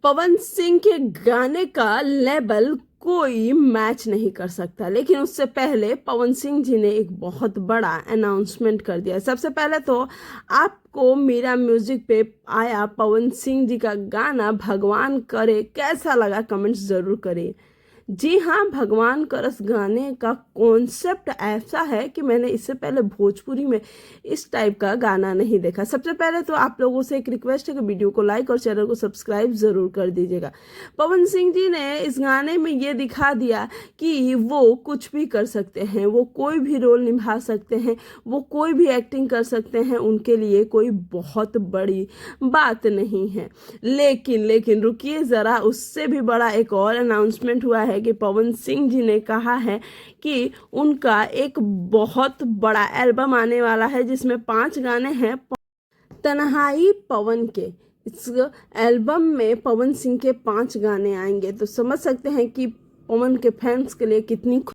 पवन सिंह के गाने का लेवल कोई मैच नहीं कर सकता। लेकिन उससे पहले पवन सिंह जी ने एक बहुत बड़ा अनाउंसमेंट कर दिया। सबसे पहले तो आपको मेरा म्यूजिक पे आया पवन सिंह जी का गाना भगवान करे कैसा लगा, कमेंट्स जरूर करें। जी हाँ, भगवान करस गाने का कॉन्सेप्ट ऐसा है कि मैंने इससे पहले भोजपुरी में इस टाइप का गाना नहीं देखा। सबसे पहले तो आप लोगों से एक रिक्वेस्ट है कि वीडियो को लाइक और चैनल को सब्सक्राइब ज़रूर कर दीजिएगा। पवन सिंह जी ने इस गाने में ये दिखा दिया कि वो कुछ भी कर सकते हैं, वो कोई भी रोल निभा सकते हैं, वो कोई भी एक्टिंग कर सकते हैं, उनके लिए कोई बहुत बड़ी बात नहीं है। लेकिन रुकिए ज़रा, उससे भी बड़ा एक और अनाउंसमेंट हुआ है कि पवन सिंह जी ने कहा है कि उनका एक बहुत बड़ा एल्बम आने वाला है जिसमें 5 गाने हैं तन्हाई पवन के। इस एल्बम में पवन सिंह के 5 गाने आएंगे, तो समझ सकते हैं कि पवन के फैंस के लिए कितनी